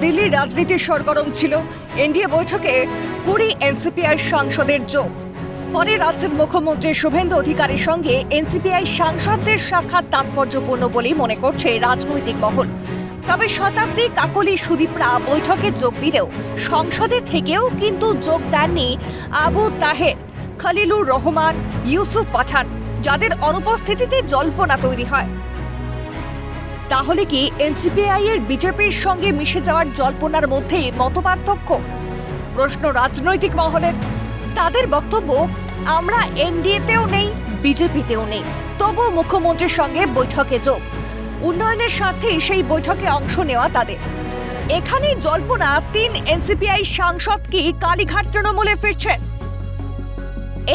দিল্লির রাজনীতি সরগরম ছিল। এনডিএ বৈঠকে 20 এনসিপিআই সাংসদের যোগ। পরে রাজ্যের মুখ্যমন্ত্রী শুভেন্দু অধিকারীর সঙ্গে এনসিপিআই সাংসদদের সাক্ষাৎ তাৎপর্যপূর্ণ বলেই মনে করছে রাজনৈতিক মহল। তবে শতাব্দী কাকলি সুদীপরা বৈঠকে যোগ দিলেও সংসদে থেকেও কিন্তু যোগ দেননি আবু তাহের, খলিলুর রহমান, ইউসুফ পাঠান, যাদের অনুপস্থিতিতে জল্পনা তৈরি হয়। তাহলে কি এনসিপিআই এর বিজেপির সঙ্গে মিশে যাওয়ার জল্পনার মধ্যে মতপার্থক্য? প্রশ্ন রাজনৈতিক মহলের। তাদের বক্তব্য, আমরা এনডিএতেও নেই, বিজেপিতেও নেই, তবু মুখ্যমন্ত্রীর সঙ্গে বৈঠকে যোগ। উন্নয়নের স্বার্থে সেই বৈঠকে অংশ নেওয়া তাদের। এখানেই জল্পনা 3 এনসিপিআই সাংসদ কি কালীঘাট তৃণমূলে ফিরছেন।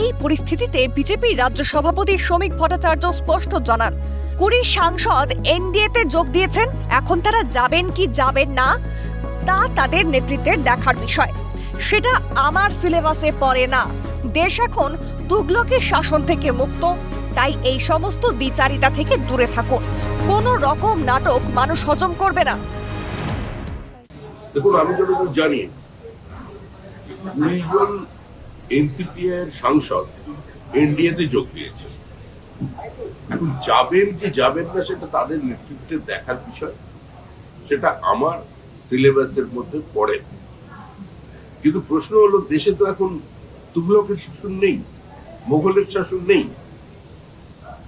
এই পরিস্থিতিতে বিজেপির রাজ্য সভাপতি শ্রমিক ভট্টাচার্য স্পষ্ট জানান, 20 সাংসদ এনডিএতে যোগ দিয়েছেন। এখন তারা যাবেন কি যাবেন না তা তাদের নেতৃত্বের দেখার বিষয়। সেটা আমার সিলেবাসে পড়ে না। দেশ এখন তুগলকের শাসন থেকে মুক্ত, তাই এই সমস্ত দ্বিচারিতা থেকে দূরে থাকুন। কোনো রকম নাটক মানুষ হজম করবে না। দেখুন, আমি যতদূর জানি 20 জন এনসিপিআই এর সাংসদ এনডিএতে যোগ দিয়েছে। এখন যাবেন কি যাবেন না সেটা তাদের নেতৃত্বের দেখার বিষয়। সেটা আমার সিলেবাসের মধ্যে পড়ে। কিন্তু প্রশ্ন হলো, দেশে তো এখন তুগলকের শাসন নেই, মোগলের শাসন নেই,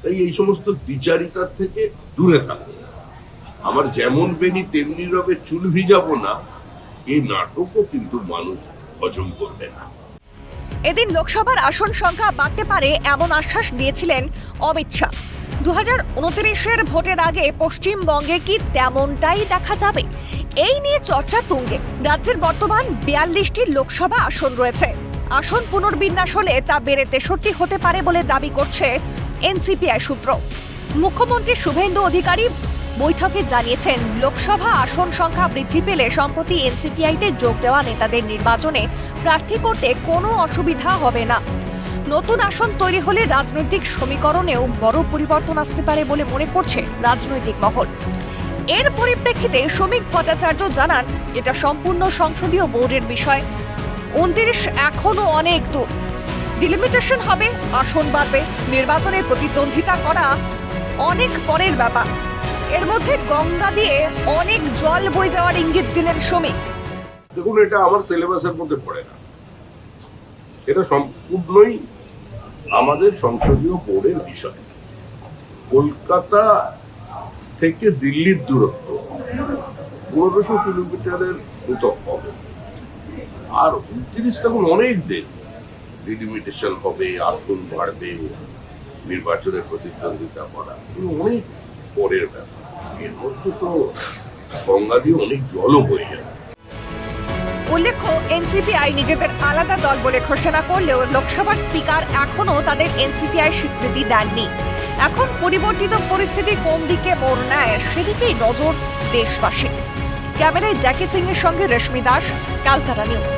তাই এই সমস্ত দ্বিচারিতার থেকে দূরে থাকবে। আমার যেমন বেনি তেমনি রবে চুল ভিজাবো না, এই নাটকও কিন্তু মানুষ হজম করবে না। এদিন লোকসভার আসন সংখ্যা বাড়তে পারে এমন আশ্বাস দিয়েছিলেন অমিত শাহ। 2029-এর ভোটের আগে পশ্চিমবঙ্গে কি তেমনটাই দেখা যাবে? এই নিয়ে চর্চা তুঙ্গে। রাজ্যের বর্তমান 42টি লোকসভা আসন রয়েছে। আসন পুনর্বিন্যাস হলে তা বেড়ে 63 হতে পারে বলে দাবি করছে এনসিপিআই সূত্র। মুখ্যমন্ত্রী শুভেন্দু অধিকারী বৈঠকে জানিয়েছেন, লোকসভা আসন সংখ্যা বৃদ্ধি পেলে সম্প্রতি এনসিপিআইতে যোগ দেওয়া নেতাদের নির্বাচনে প্রার্থী করতে কোনো অসুবিধা হবে না। নতুন আসন তৈরি হলে রাজনৈতিক সমীকরণেও বড় পরিবর্তন আসতে পারে বলে মনে করছে রাজনৈতিক মহল। এর পরিপ্রেক্ষিতে শ্রমিক ভট্টাচার্য জানান, এটা সম্পূর্ণ সংসদীয় বোর্ডের বিষয়। 29 এখনো অনেক দূর। ডিলিমিটেশন হবে, আসন বাড়বে, নির্বাচনে প্রতিদ্বন্দ্বিতা করা অনেক পরের ব্যাপার। এর মধ্যে গঙ্গা দিয়ে অনেক জল বয়ে যাওয়ার ইঙ্গিত দিলেন শ্রমিক। দেখুন, এটা আমার সিলেবাসের মধ্যে পড়ে না। এটা সম্পূর্ণই আমাদের সংসদীয় বোর্ডের বিষয়। কলকাতা থেকে দিল্লির দূরত্ব 1500 কিলোমিটারের মতো হবে। আর 29 তখন অনেক দিন। ডিলিমিটেশন হবে, আসন বাড়বে, নির্বাচনে প্রতিদ্বন্দ্বিতা করা অনেক পরের ব্যাপার। এর মধ্যে তো গঙ্গা দিয়ে অনেক জলও বয়ে যাবে। উল্লেখ্য, এনসিপিআই নিজেদের আলাদা দল বলে ঘোষণা করলেও লোকসভার স্পিকার এখনো তাদের এনসিপিআই স্বীকৃতি দেননি। এখন পরিবর্তিত পরিস্থিতি কোন দিকে মোড় নেয় সেদিকেই নজর দেশবাসী। ক্যামেরায় জ্যাকি সিং এর সঙ্গে রেশমি দাস, কালকাটা নিউজ।